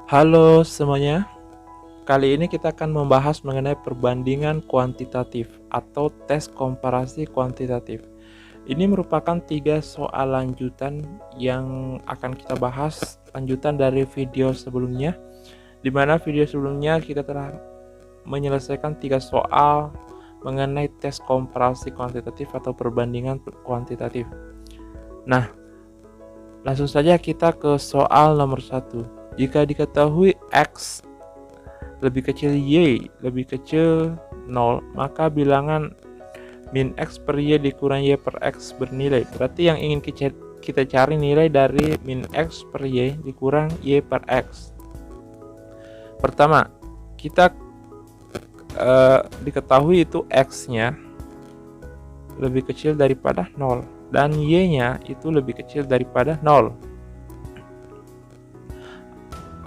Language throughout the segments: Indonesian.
Halo semuanya, kali ini kita akan membahas mengenai perbandingan kuantitatif atau tes komparasi kuantitatif. Ini merupakan 3 soal lanjutan yang akan kita bahas lanjutan dari video sebelumnya, di mana video sebelumnya kita telah menyelesaikan 3 soal mengenai tes komparasi kuantitatif atau perbandingan kuantitatif. Nah, langsung saja kita ke soal nomor 1. Jika diketahui X lebih kecil Y lebih kecil 0, maka bilangan min X per Y dikurang Y per X bernilai. Berarti yang ingin kita cari nilai dari min X per Y dikurang Y per X. Pertama, kita diketahui itu X-nya lebih kecil daripada 0 dan Y-nya itu lebih kecil daripada 0.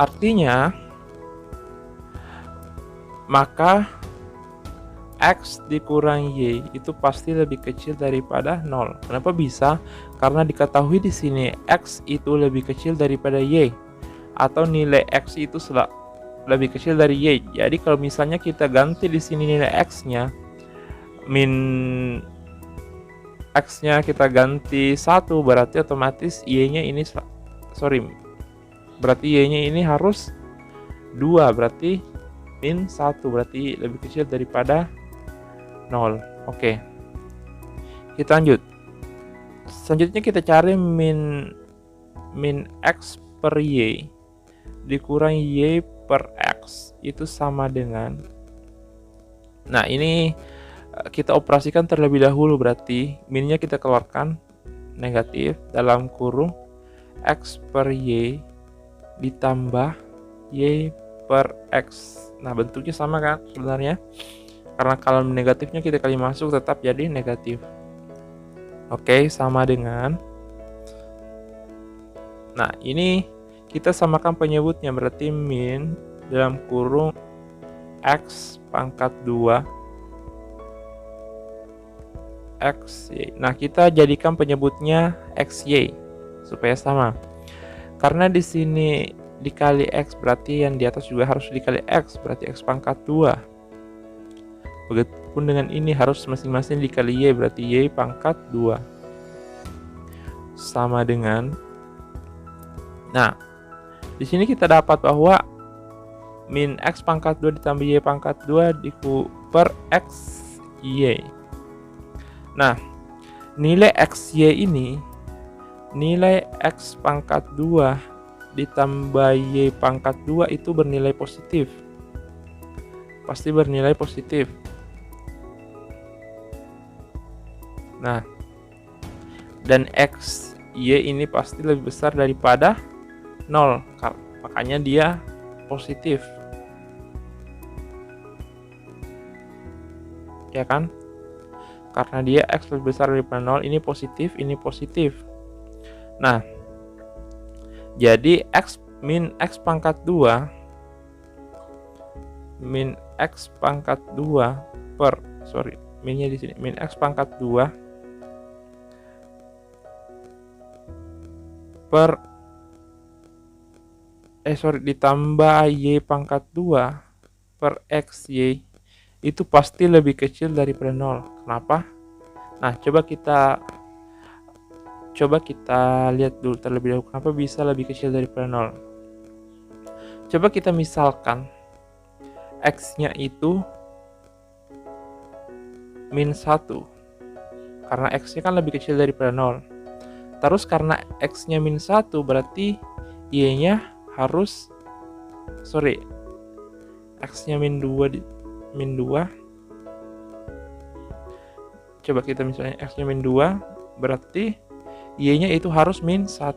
Artinya, maka X dikurang Y itu pasti lebih kecil daripada 0. Kenapa bisa? Karena diketahui di sini X itu lebih kecil daripada Y, atau nilai X itu lebih kecil dari Y. Jadi kalau misalnya kita ganti di sini nilai X-nya, min X-nya kita ganti 1, berarti otomatis Y-nya ini berarti Y-nya ini harus 2, berarti min 1, berarti lebih kecil daripada 0. Oke, kita lanjut. Selanjutnya kita cari min X per Y dikurang Y per X itu sama dengan, nah ini kita operasikan terlebih dahulu, berarti minnya kita keluarkan negatif dalam kurung X per Y ditambah Y per X. Nah, bentuknya sama kan sebenarnya, karena kalau negatifnya kita kali masuk tetap jadi negatif. Oke, sama dengan, nah ini kita samakan penyebutnya, berarti min dalam kurung X pangkat 2 XY. Nah, kita jadikan penyebutnya XY supaya sama. Karena di sini dikali X, berarti yang di atas juga harus dikali X, berarti X pangkat 2. Begitupun dengan ini harus masing-masing dikali Y, berarti Y pangkat 2. Sama dengan, nah, di sini kita dapat bahwa min X pangkat 2 ditambah Y pangkat 2 per X Y. Nah, nilai XY ini, nilai X pangkat 2 ditambah Y pangkat 2 itu bernilai positif. Pasti bernilai positif. Nah, dan XY ini pasti lebih besar daripada 0, makanya dia positif. Ya kan? Karena dia X lebih besar daripada 0, ini positif, ini positif. Nah, jadi min X pangkat 2 minnya di sini min X pangkat 2 ditambah Y pangkat 2 per XY itu pasti lebih kecil daripada 0. Kenapa? Nah, coba kita lihat dulu terlebih dahulu kenapa bisa lebih kecil daripada 0. Coba kita misalkan X-nya itu min 1, karena X-nya kan lebih kecil daripada 0. Terus karena X-nya min 1, berarti Y-nya harus, X-nya min 2, coba kita misalnya X-nya min 2, berarti Y-nya itu harus min 1.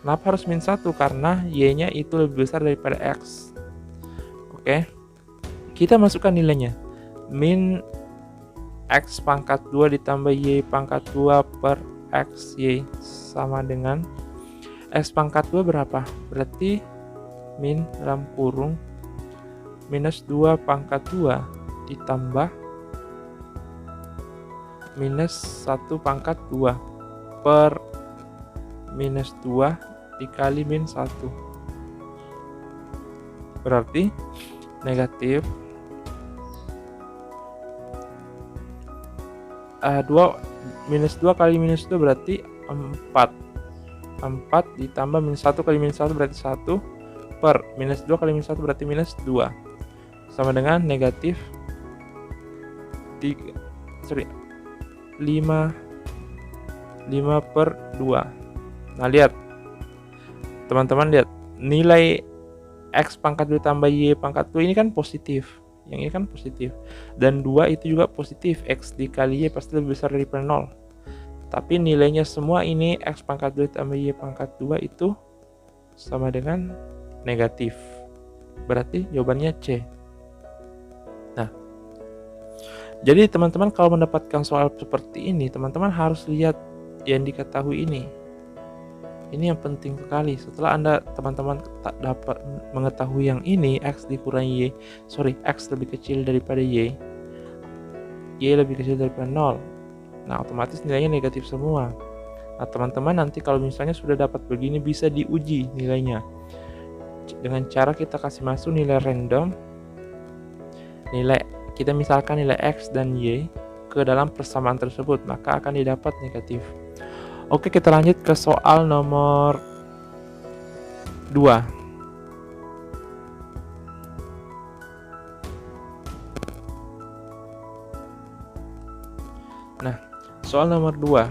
Kenapa harus min 1? Karena Y-nya itu lebih besar daripada X. Oke, kita masukkan nilainya. Min X pangkat 2 ditambah Y pangkat 2 per XY sama dengan X pangkat 2 berapa? Berarti min dalam kurung minus 2 pangkat 2 ditambah minus 1 pangkat 2 per minus 2 dikali min 1. Berarti negatif 2 minus 2 kali minus 2 berarti 4. 4 ditambah minus 1 kali minus 1 berarti 1 per minus 2 kali minus 1 berarti minus 2 sama dengan negatif 5 per 2. Nah, lihat teman-teman, lihat nilai X pangkat 2 tambah Y pangkat 2 ini kan positif, yang ini kan positif, dan 2 itu juga positif. X dikali Y pasti lebih besar daripada 0, tapi nilainya semua ini X pangkat 2 tambah Y pangkat 2 itu sama dengan negatif. Berarti jawabannya C. Nah, jadi teman-teman kalau mendapatkan soal seperti ini, teman-teman harus lihat yang diketahui ini. Ini yang penting sekali. Setelah teman-teman tak dapat mengetahui yang ini, X dikurangi X lebih kecil daripada Y lebih kecil daripada 0. Nah, otomatis nilainya negatif semua. Nah, teman-teman nanti kalau misalnya sudah dapat begini, bisa diuji nilainya dengan cara kita kasih masuk nilai random, kita misalkan nilai X dan Y ke dalam persamaan tersebut, maka akan didapat negatif. Oke, kita lanjut ke soal nomor 2. Nah, soal nomor 2.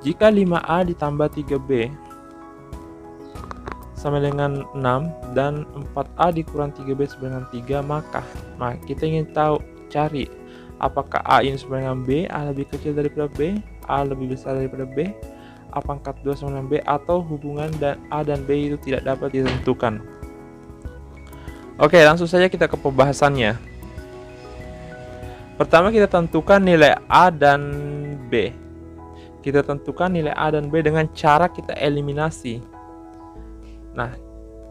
Jika 5A ditambah 3B sama dengan 6 dan 4A dikurang 3B sama dengan 3, maka kita ingin cari apakah A ini sama dengan B, A lebih kecil daripada B, A lebih besar daripada B, A pangkat 2 sama dengan B, atau hubungan A dan B itu tidak dapat ditentukan. Oke, langsung saja kita ke pembahasannya. Pertama, kita tentukan nilai A dan B. Kita tentukan nilai A dan B dengan cara kita eliminasi. Nah,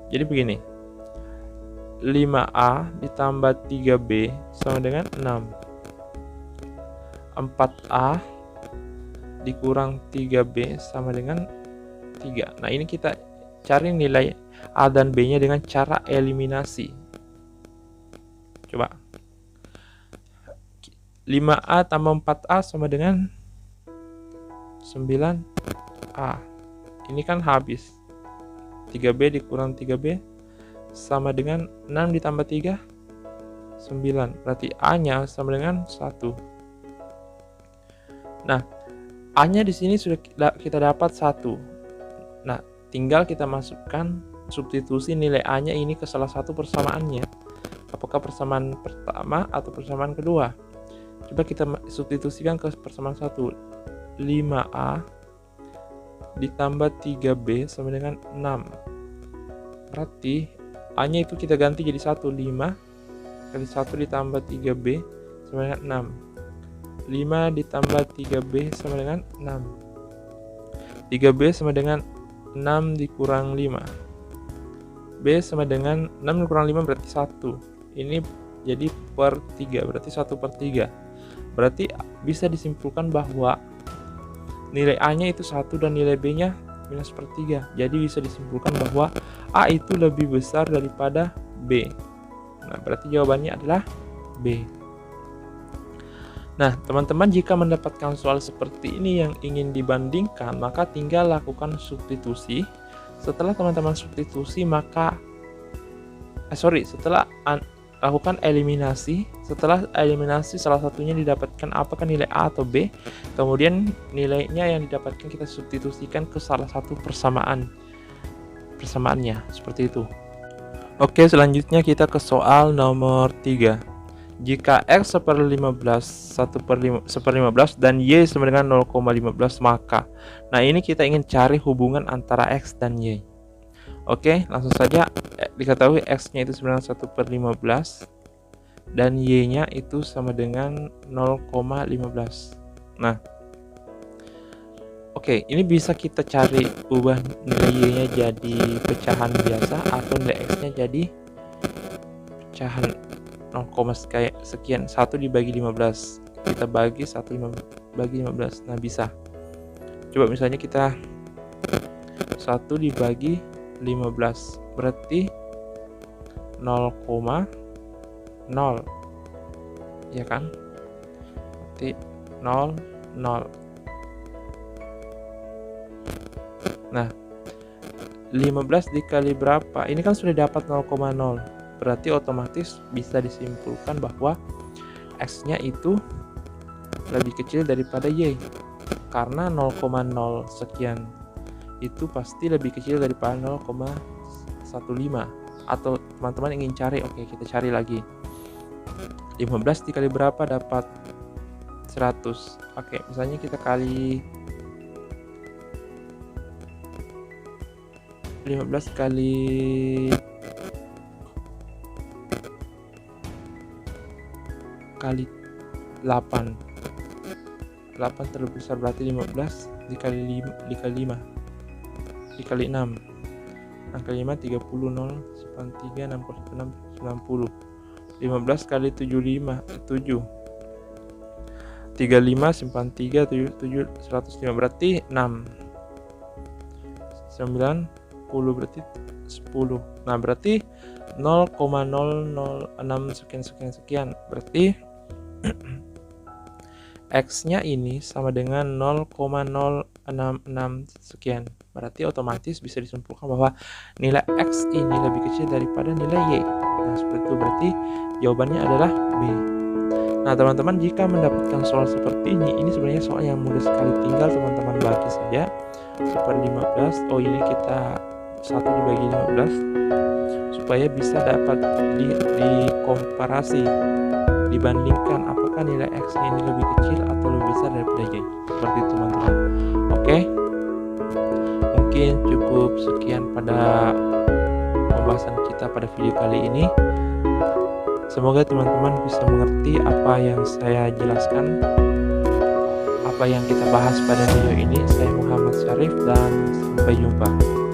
jadi begini. 5A ditambah 3B sama dengan 6. 4A dikurang 3B sama dengan 3. Nah, ini kita cari nilai A dan B-nya dengan cara eliminasi. Coba. 5A tambah 4A sama dengan 9A. Ini kan habis. 3B dikurang 3B sama dengan 6 ditambah 3, 9. Berarti A-nya sama dengan 1. Nah, A-nya di sini sudah kita dapat 1. Nah, tinggal kita masukkan substitusi nilai A-nya ini ke salah satu persamaannya. Apakah persamaan pertama atau persamaan kedua? Coba kita substitusikan ke persamaan 1. 5A ditambah 3B sama dengan 6. Berarti A-nya itu kita ganti jadi 1. 5 kali 1 ditambah 3B sama dengan 6. 5 ditambah 3B sama dengan 6. 3B sama dengan 6 dikurang 5. B sama dengan 6 dikurang 5 berarti 1. Ini jadi per 3, berarti 1 per 3. Berarti bisa disimpulkan bahwa nilai A-nya itu 1 dan nilai B-nya minus per 3. Jadi bisa disimpulkan bahwa A itu lebih besar daripada B. Nah, berarti jawabannya adalah B. Nah, teman-teman, jika mendapatkan soal seperti ini yang ingin dibandingkan, maka tinggal lakukan substitusi. Setelah teman-teman substitusi, setelah lakukan eliminasi. Setelah eliminasi, salah satunya didapatkan apakah nilai A atau B. Kemudian nilainya yang didapatkan kita substitusikan ke salah satu persamaannya. Seperti itu. Oke, selanjutnya kita ke soal nomor 3. Jika X /15, 1/15 dan Y sama dengan 0,15, maka. Nah, ini kita ingin cari hubungan antara X dan Y. Oke, langsung saja. Diketahui X-nya itu sebenarnya 1/15 dan Y-nya itu sama dengan 0,15. Nah, oke, ini bisa kita cari ubah nilai Y-nya jadi pecahan biasa atau nilai X-nya jadi pecahan 0, sekian, 1 dibagi 15. Kita bagi 1 bagi 15. Nah, bisa. Coba misalnya kita 1 dibagi 15 berarti 0,0, ya kan? Berarti 0, 0. Nah, 15 dikali berapa? Ini kan sudah dapat 0,0. Berarti otomatis bisa disimpulkan bahwa X-nya itu lebih kecil daripada Y. Karena 0,0 sekian itu pasti lebih kecil daripada 0,15. Atau teman-teman ingin cari, oke, kita cari lagi. 15 dikali berapa dapat 100. Oke, misalnya kita kali 15 kali 8. 8 terlebih besar berarti 15 dikali 5 dikali 6. Angka 5 30, 0 simpan 3 66 90. 15 kali 75 7. 35 simpan 3 7 105 berarti 6. 90 berarti 10. Nah, berarti 0,006 sekian. Berarti X-nya ini sama dengan 0,066 sekian. Berarti otomatis bisa disimpulkan bahwa nilai X ini lebih kecil daripada nilai Y. Nah, seperti itu, berarti jawabannya adalah B. Nah, teman-teman, jika mendapatkan soal seperti ini sebenarnya soal yang mudah sekali, tinggal teman-teman bagi saja. Seperti 15, oh ini kita 1 dibagi 15 supaya bisa dapat dikomparasi, dibandingkan apakah nilai X ini lebih kecil atau lebih besar daripada Y. Seperti itu, teman-teman. Oke, mungkin cukup sekian pada pembahasan kita pada video kali ini. Semoga teman-teman bisa mengerti apa yang saya jelaskan, apa yang kita bahas pada video ini. Saya Muhammad Syarif dan sampai jumpa.